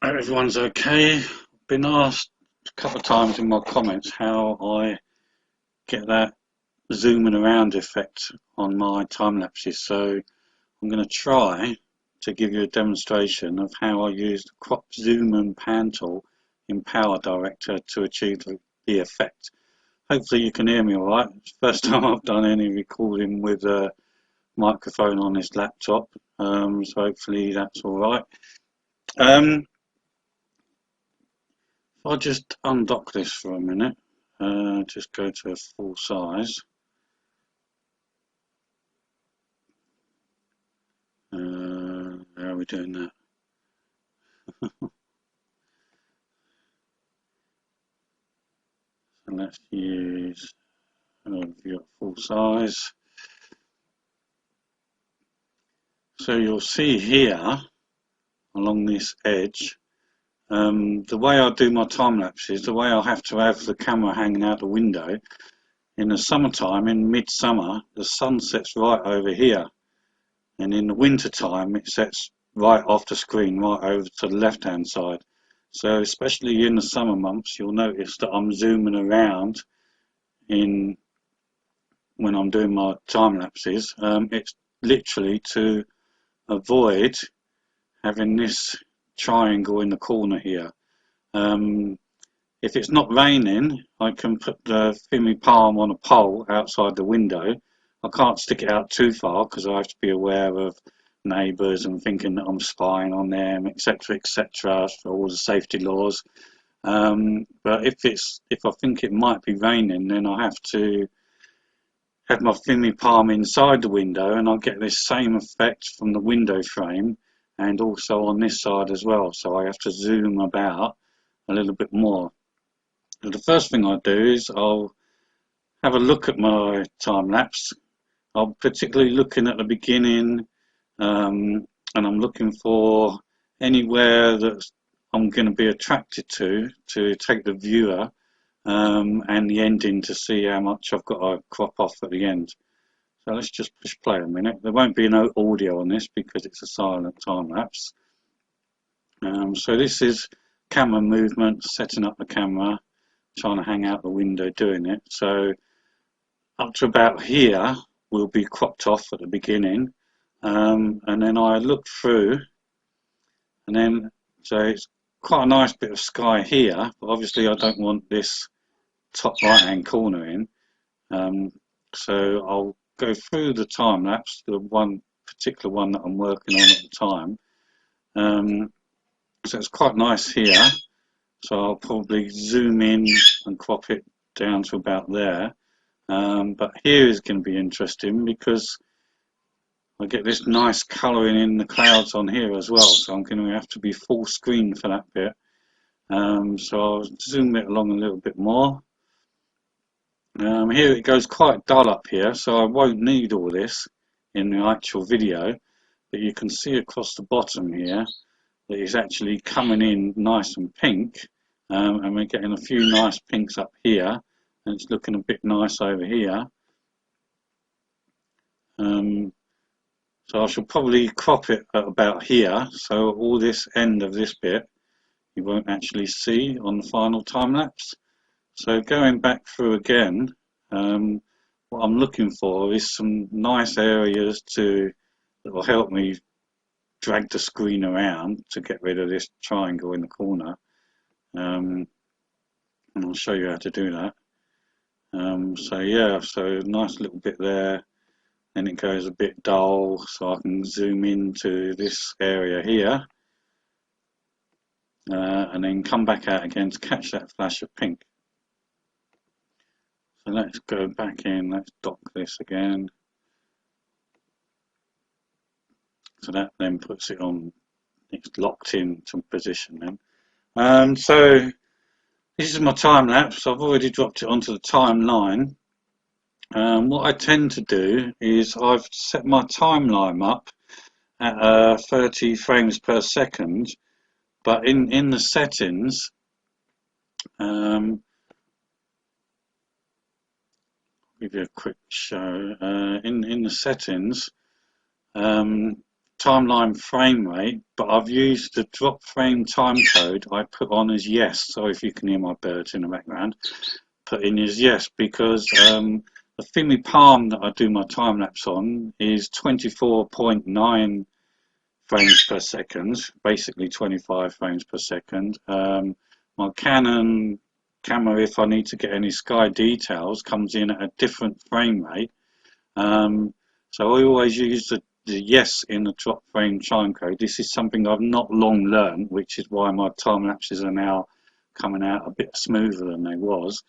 Hope everyone's okay. I've been asked a couple of times in my comments how I get that zooming around effect on my time lapses. So I'm going to try to give you a demonstration of how I use the crop zoom and pan tool in PowerDirector to achieve the effect. Hopefully you can hear me alright. It's the first time I've done any recording with a microphone on this laptop, so hopefully that's alright. I'll just undock this for a minute, just go to a full size. How are we doing that? So let's use view at full size. So you'll see here along this edge, the way I do my time lapses, the way I have to have the camera hanging out the window. In the summertime, in midsummer, the sun sets right over here, and in the winter time it sets right off the screen, right over to the left hand side. So especially in the summer months, you'll notice that I'm zooming around in when I'm doing my time lapses. It's literally to avoid having this triangle in the corner here. If it's not raining, I can put the my palm on a pole outside the window. I can't stick it out too far because I have to be aware of neighbours and thinking that I'm spying on them, etc., etc., for all the safety laws. But if I think it might be raining, then I have to have my thinly palm inside the window, and I'll get this same effect from the window frame and also on this side as well. So I have to zoom about a little bit more. So the first thing I do is I'll have a look at my time lapse. I'm particularly looking at the beginning, and I'm looking for anywhere that I'm going to be attracted to take the viewer, and the ending to see how much I've got to crop off at the end. So let's just push play a minute. There won't be no audio on this because it's a silent time lapse. So this is camera movement, setting up the camera, trying to hang out the window doing it. So up to about here will be cropped off at the beginning, and then I look through, and then so it's quite a nice bit of sky here, but obviously I don't want this top right hand corner in, so I'll go through the time lapse, the one particular one that I'm working on at the time. So it's quite nice here, so I'll probably zoom in and crop it down to about there. But here is going to be interesting because I get this nice colouring in the clouds on here as well, so I'm going to have to be full screen for that bit. So I'll zoom it along a little bit more. Here it goes quite dull up here, so I won't need all this in the actual video, but you can see across the bottom here that it's actually coming in nice and pink, and we're getting a few nice pinks up here, and it's looking a bit nice over here. So I shall probably crop it at about here, so all this end of this bit you won't actually see on the final time lapse. So going back through again, what I'm looking for is some nice areas that will help me drag the screen around to get rid of this triangle in the corner, and I'll show you how to do that. So yeah, so nice little bit there. Then it goes a bit dull, so I can zoom into this area here, and then come back out again to catch that flash of pink. So let's go back in, let's dock this again. So that then puts it on, it's locked into position then. So this is my time lapse. I've already dropped it onto the timeline. What I tend to do is I've set my timeline up at 30 frames per second, but in the settings, I'll give you a quick show. In the settings, time timeline frame rate, but I've used the drop frame time code I put on as yes. Sorry if you can hear my birds in the background. Put in as yes because the Fimi Palm that I do my time lapse on is 24.9 frames per second, basically 25 frames per second. My Canon camera, if I need to get any sky details, comes in at a different frame rate. So I always use the yes in the drop frame time code. This is something I've not long learned, which is why my time lapses are now coming out a bit smoother than they was.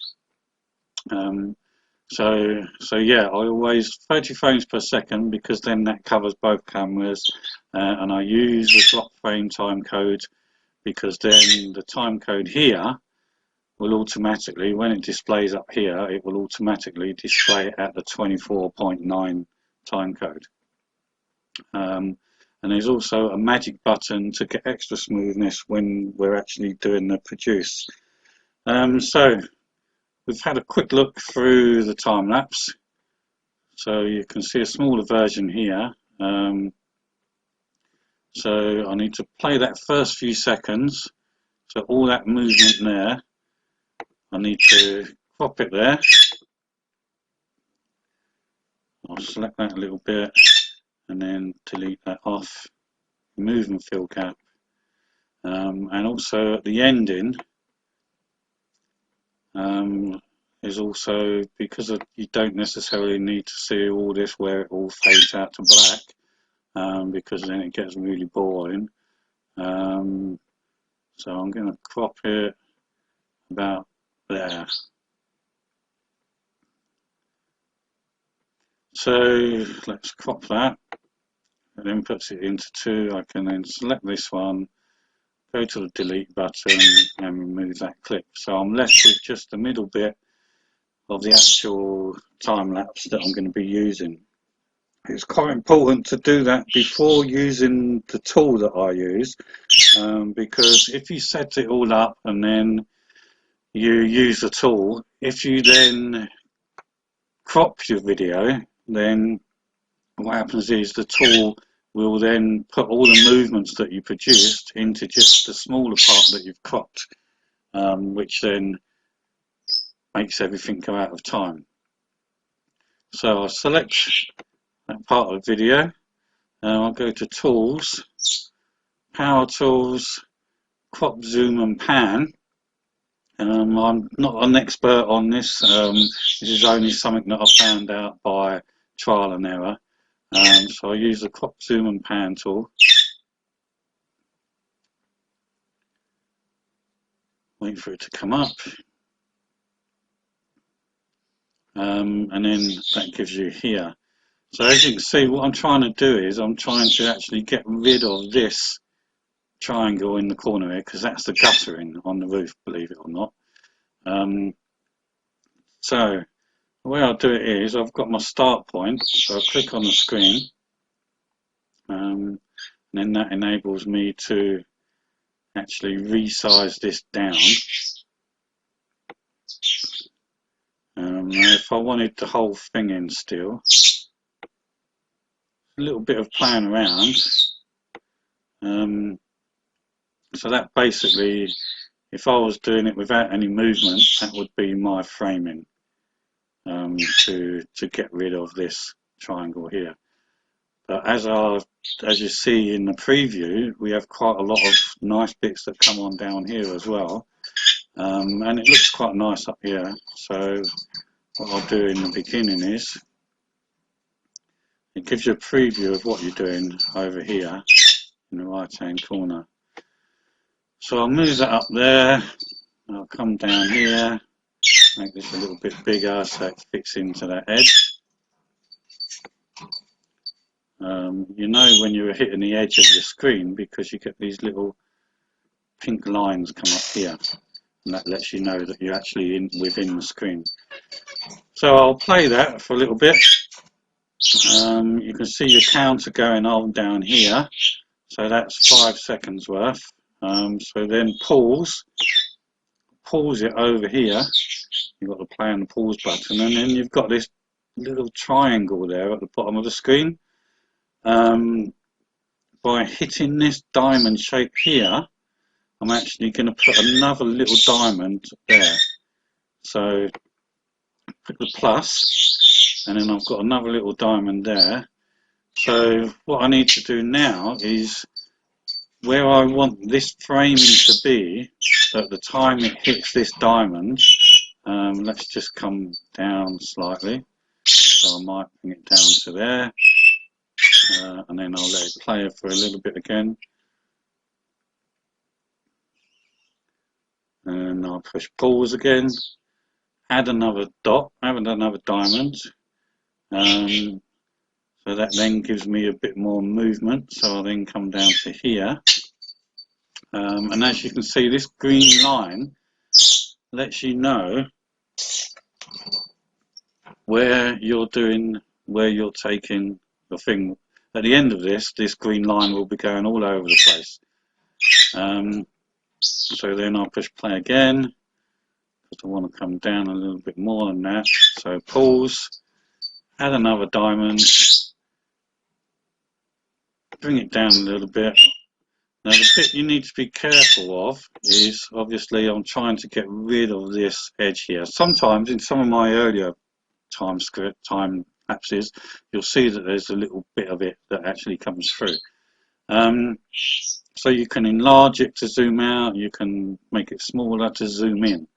So yeah, I always 30 frames per second because then that covers both cameras, and I use the drop frame time code because then the time code here will automatically, when it displays up here, it will automatically display at the 24.9 time code. And there's also a magic button to get extra smoothness when we're actually doing the produce. So we've had a quick look through the time lapse. So you can see a smaller version here. So I need to play that first few seconds. So all that movement there, I need to crop it there. I'll select that a little bit and then delete that off. Remove and fill gap. And also at the ending is also, because you don't necessarily need to see all this where it all fades out to black, because then it gets really boring. So I'm going to crop it about there. So let's crop that. It then puts it into 2. I can then select this one, go to the delete button and remove that clip. So I'm left with just the middle bit of the actual time lapse that I'm going to be using. It's quite important to do that before using the tool that I use, because if you set it all up and then you use the tool, if you then crop your video, then what happens is the tool will then put all the movements that you produced into just the smaller part that you've cropped, which then makes everything go out of time. So I'll select that part of the video and I'll go to Tools, Power Tools, Crop, Zoom and Pan. I'm not an expert on this. This is only something that I found out by trial and error. So I use the Crop, Zoom and Pan tool. Wait for it to come up. And then that gives you here. So as you can see, what I'm trying to do is I'm trying to actually get rid of this triangle in the corner here, because that's the guttering on the roof, believe it or not. So the way I'll do it is I've got my start point, so I'll click on the screen, and then that enables me to actually resize this down. Now if I wanted the whole thing in still, a little bit of playing around. So that basically, if I was doing it without any movement, that would be my framing, to get rid of this triangle here. But as you see in the preview, we have quite a lot of nice bits that come on down here as well, and it looks quite nice up here. So what I'll do in the beginning is it gives you a preview of what you're doing over here in the right hand corner. So I'll move that up there, I'll come down here, make this a little bit bigger so it fits into that edge. You know when you're hitting the edge of your screen because you get these little pink lines come up here, and that lets you know that you're actually within the screen. So I'll play that for a little bit. You can see your counter going on down here, so that's 5 seconds worth. So then pause it over here. You've got the play and the pause button, and then you've got this little triangle there at the bottom of the screen. by hitting this diamond shape here, I'm actually going to put another little diamond there. So put the plus, and then I've got another little diamond there. So what I need to do now is, where I want this framing to be at the time it hits this diamond, let's just come down slightly. So I might bring it down to there, and then I'll let it play for a little bit again. And I'll push pause again, add another dot, add another diamond. So that then gives me a bit more movement. So I'll then come down to here. And as you can see, this green line lets you know where you're taking the thing. At the end of this green line will be going all over the place. So then I'll push play again, because I want to come down a little bit more than that. So pause, add another diamond, bring it down a little bit. Now the bit you need to be careful of is, obviously I'm trying to get rid of this edge here. Sometimes in some of my earlier time lapses, you'll see that there's a little bit of it that actually comes through. So you can enlarge it to zoom out, you can make it smaller to zoom in.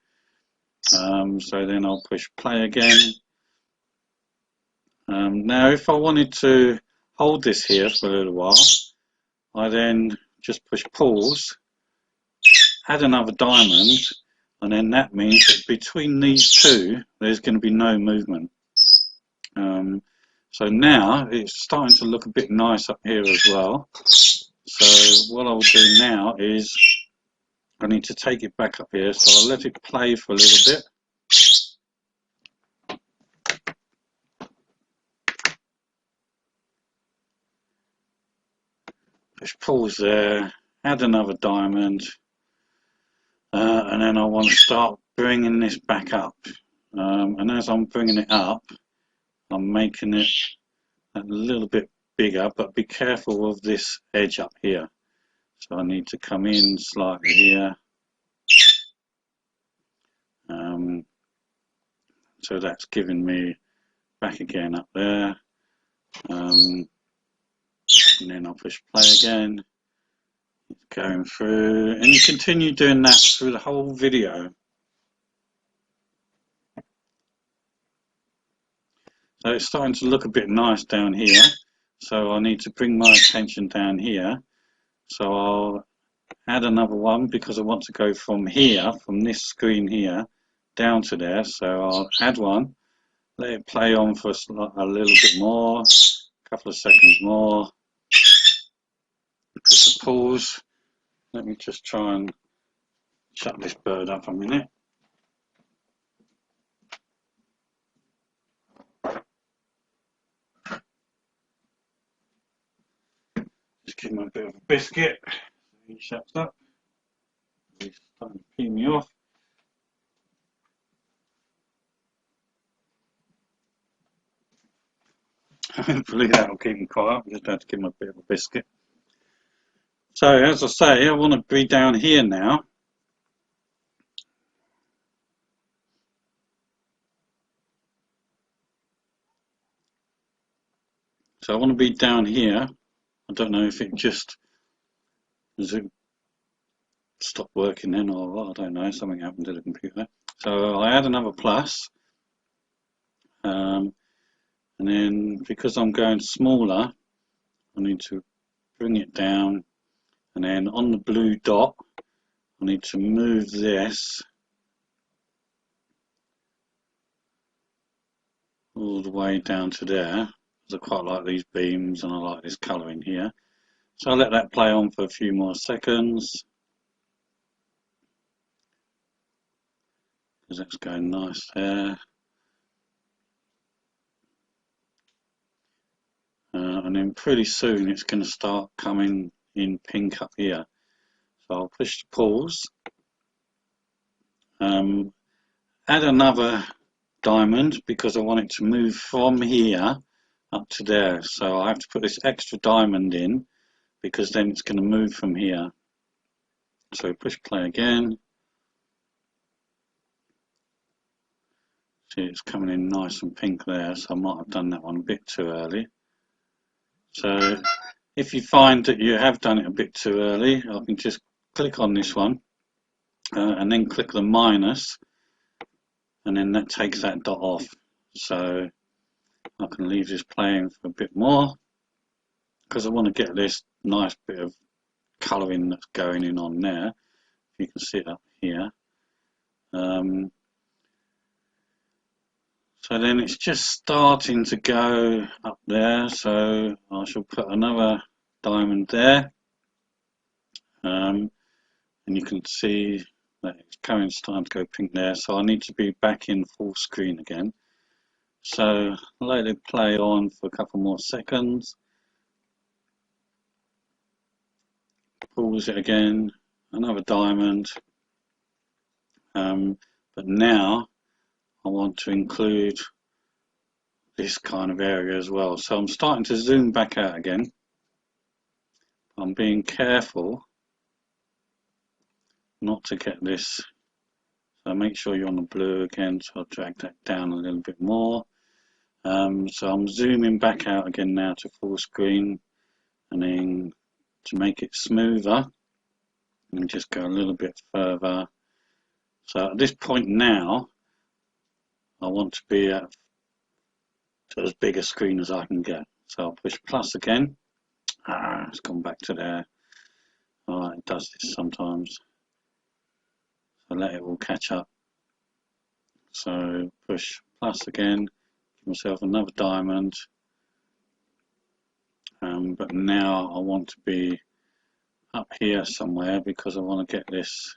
So then I'll push play again. Now if I wanted to hold this here for a little while, I then just push pause, add another diamond, and then that means that between these two there's going to be no movement. So now it's starting to look a bit nice up here as well. So what I'll do now is I need to take it back up here, so I'll let it play for a little bit. Push pause there, add another diamond, and then I want to start bringing this back up. And as I'm bringing it up, I'm making it a little bit bigger, but be careful of this edge up here. So I need to come in slightly here. So that's giving me back again up there. And then I'll push play again. It's going through, and you continue doing that through the whole video. So it's starting to look a bit nice down here. So I need to bring my attention down here. So I'll add another one, because I want to go from here, from this screen here, down to there. So I'll add one, let it play on for a little bit more, a couple of seconds more. Push the pause. Let me just try and shut this bird up a minute. Just give him a bit of a biscuit. He shuts up. He's starting to pee me off. Hopefully that will keep him quiet. I just have to give him a bit of a biscuit. So as I say, I want to be down here now. So I want to be down here. I don't know if it just stopped working then, or I don't know, something happened to the computer. So I add another plus. And then because I'm going smaller, I need to bring it down, and then on the blue dot I need to move this all the way down to there, because I quite like these beams and I like this colour in here. So I'll let that play on for a few more seconds, because that's going nice there. And then pretty soon it's going to start coming in pink up here. So I'll push the pause, add another diamond, because I want it to move from here up to there. So I have to put this extra diamond in, because then it's going to move from here. So push play again. See, it's coming in nice and pink there, so I might have done that one a bit too early. So if you find that you have done it a bit too early, I can just click on this one and then click the minus, and then that takes that dot off. So I can leave this playing for a bit more because I want to get this nice bit of colouring that's going in on there. You can see it up here. So then it's just starting to go up there, so I shall put another diamond there, and you can see that it's starting to go pink there, so I need to be back in full screen again. So let it play on for a couple more seconds, pause it again, another diamond, but now I want to include this kind of area as well. So I'm starting to zoom back out again. I'm being careful not to get this, so make sure you're on the blue again, so I'll drag that down a little bit more. So I'm zooming back out again now to full screen, and then to make it smoother, and just go a little bit further. So at this point now, I want to be at as big a screen as I can get. So I'll push plus again. It's gone back to there. Alright, it does this sometimes. So let it all catch up. So push plus again, give myself another diamond. But now I want to be up here somewhere because I want to get this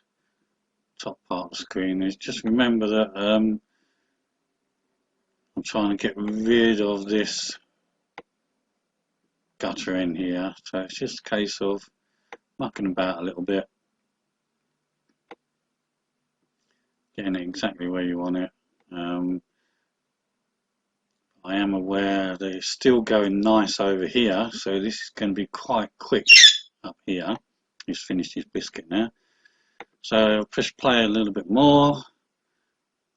top part of the screen. Is just remember that I'm trying to get rid of this gutter in here, so it's just a case of mucking about a little bit, getting it exactly where you want it. I am aware that it's still going nice over here, so this is going to be quite quick up here. He's finished his biscuit now, so push play a little bit more,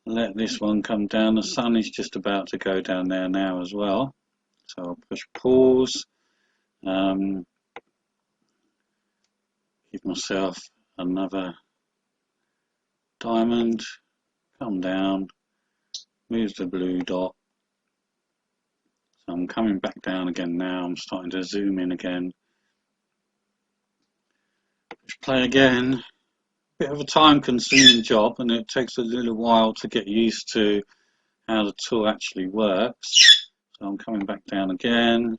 let this one come down. The sun is just about to go down there now as well, so I'll push pause, give myself another diamond, come down, move the blue dot. So I'm coming back down again now, I'm starting to zoom in again. Push play again. Bit of a time consuming job, and it takes a little while to get used to how the tool actually works. So I'm coming back down again,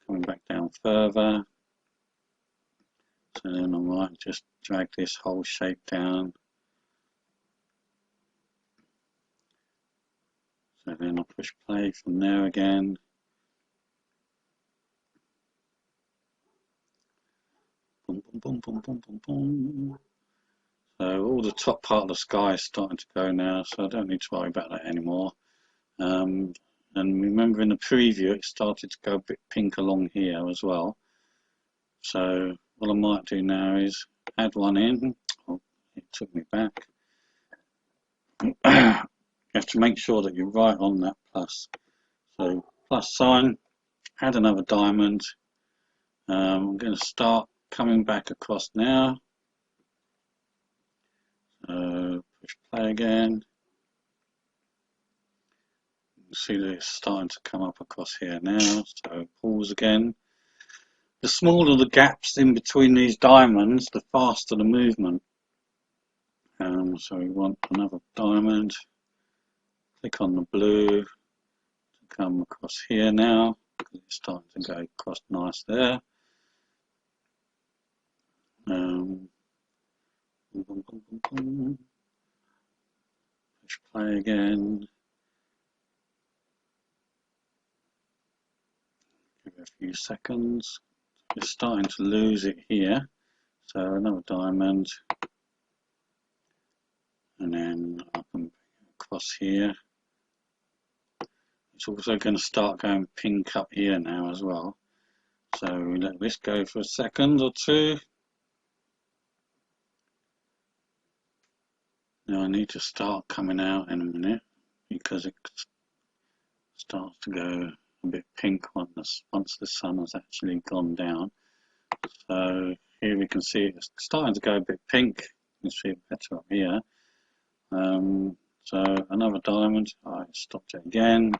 coming back down further. So then I might just drag this whole shape down. So then I'll push play from there again. Boom, boom, boom, boom, boom, boom, boom. So all the top part of the sky is starting to go now, so I don't need to worry about that anymore. And remember in the preview it started to go a bit pink along here as well. So what I might do now is add one in. Oh, it took me back. You have to make sure that you're right on that plus. So plus sign, add another diamond. I'm going to start coming back across now. Push play again. You can see that it's starting to come up across here now. So pause again. The smaller the gaps in between these diamonds, the faster the movement. So we want another diamond. Click on the blue to come across here now, because it's starting to go across nice there. Push play again. Give it a few seconds. It's starting to lose it here. So another diamond. And then I can bring it across here. It's also going to start going pink up here now as well. So we let this go for a second or two. Now I need to start coming out in a minute because it starts to go a bit pink once the sun has actually gone down. So here we can see it's starting to go a bit pink. You can see it better up here. So another diamond. I stopped it again.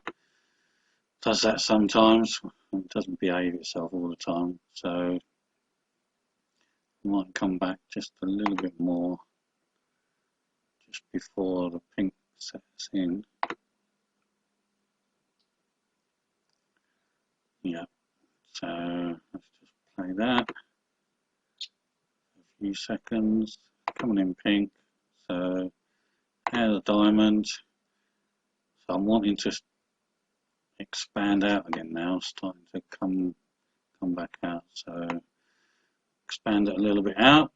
Does that sometimes. It doesn't behave itself all the time. So I might come back just a little bit more just before the pink sets in. Yeah. So let's just play that. A few seconds. Coming in pink. So add a diamond. So I'm wanting to expand out again now, starting to come back out. So expand it a little bit out,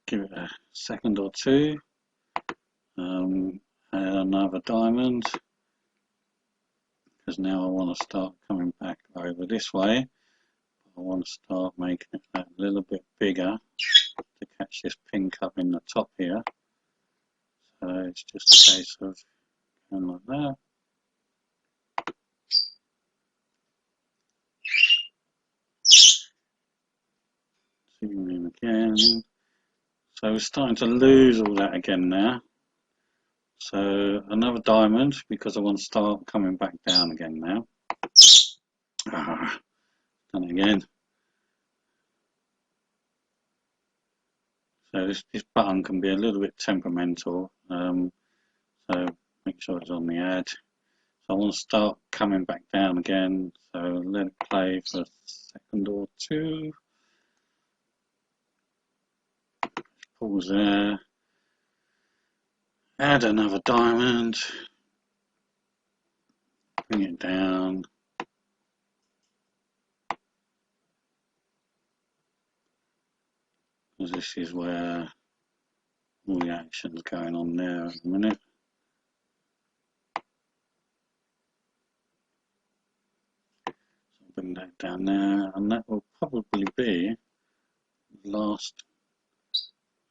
give it a second or two, add another diamond, because now I want to start coming back over this way. I want to start making it a little bit bigger to catch this pink up in the top here. So it's just a case of going like that. Zoom in again. So we're starting to lose all that again now. So another diamond because I want to start coming back down again now. Done it again. So this button can be a little bit temperamental. So make sure it's on the edge. So I want to start coming back down again. So let it play for a second or two. Pause there. Add another diamond. Bring it down. Because this is where all the action's going on there at the minute. So bring that down there, and that will probably be the last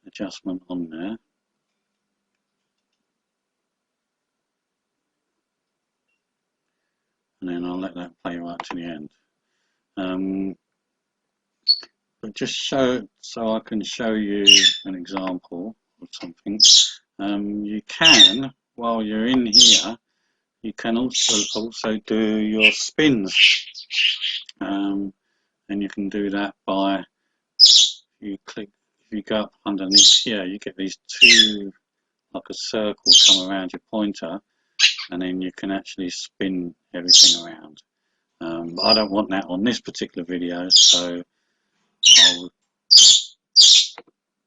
adjustment on there. And then I'll let that play right to the end. But just so I can show you an example of something. You can, while you're in here, you can also do your spins, and you can do that by if you go up underneath here, you get these two, like a circle, come around your pointer, and then you can actually spin everything around. But I don't want that on this particular video, so I'll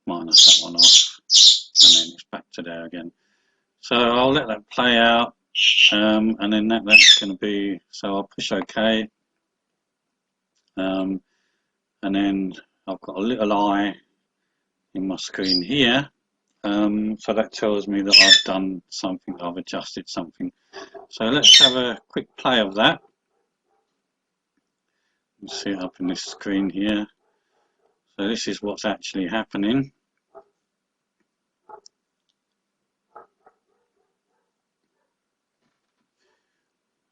minus that one off, and then it's back to there again. So I'll let that play out, and then that's going to be, so I'll push OK, and then I've got a little eye in my screen here, so that tells me that I've done something, I've adjusted something. So let's have a quick play of that. You see it up in this screen here. So this is what's actually happening.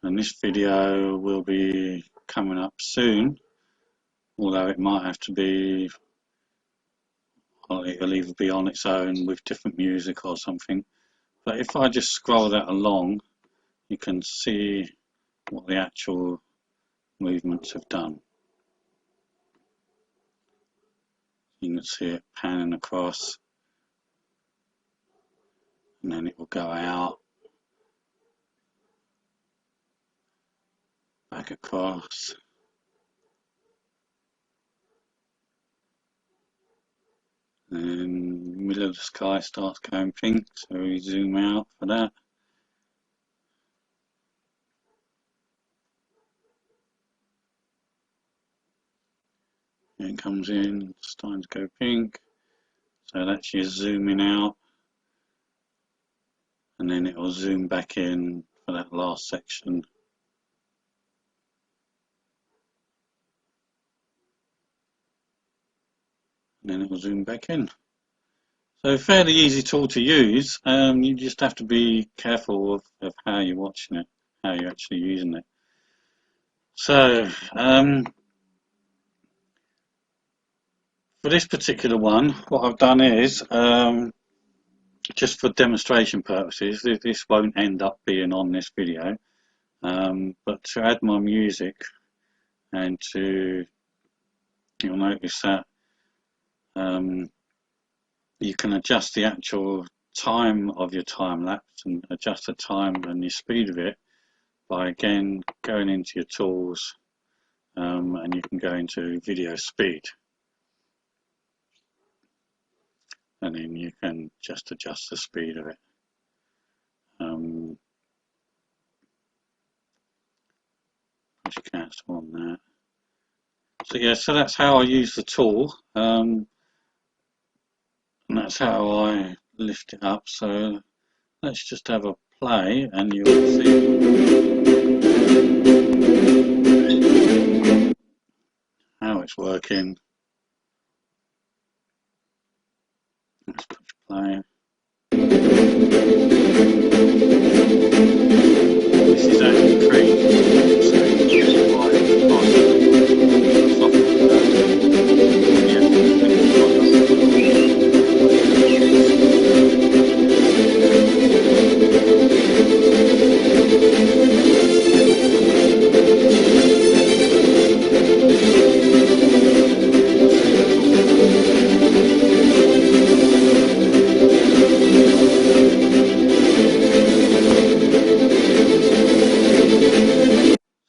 And this video will be coming up soon, although it might have to be, it'll either be on its own with different music or something. But if I just scroll that along, you can see what the actual movements have done. You can see it panning across, and then it will go out, back across, and the middle of the sky starts going pink, so we zoom out for that. And it comes in, starting to go pink, so that's your zooming out, and then it will zoom back in for that last section. and then it will zoom back in. So fairly easy tool to use. You just have to be careful of how you're watching it, how you're actually using it. So for this particular one, what I've done is, just for demonstration purposes, this won't end up being on this video, but to add my music and you'll notice that you can adjust the actual time of your time lapse and adjust the time and the speed of it by again going into your tools, and you can go into video speed, and then you can just adjust the speed of it. Push cancel on that. So yeah, so that's how I use the tool, and that's how I lift it up. So let's just have a play and you'll see how it's working. Let's push play. This is actually creating, so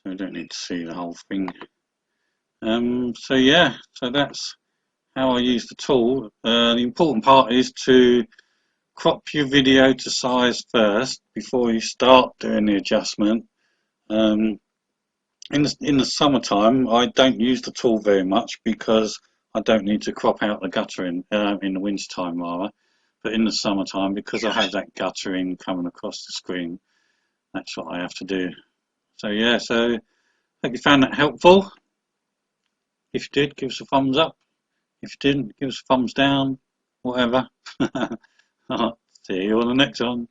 we don't need to see the whole thing. So yeah, so that's how I use the tool. The important part is to crop your video to size first before you start doing the adjustment. In the summertime, I don't use the tool very much because I don't need to crop out the guttering in the winter time rather. But in the summertime, because I have that guttering coming across the screen, that's what I have to do. So yeah, so hope you found that helpful. If you did, give us a thumbs up. If you didn't, give us a thumbs down, whatever. See you on the next one.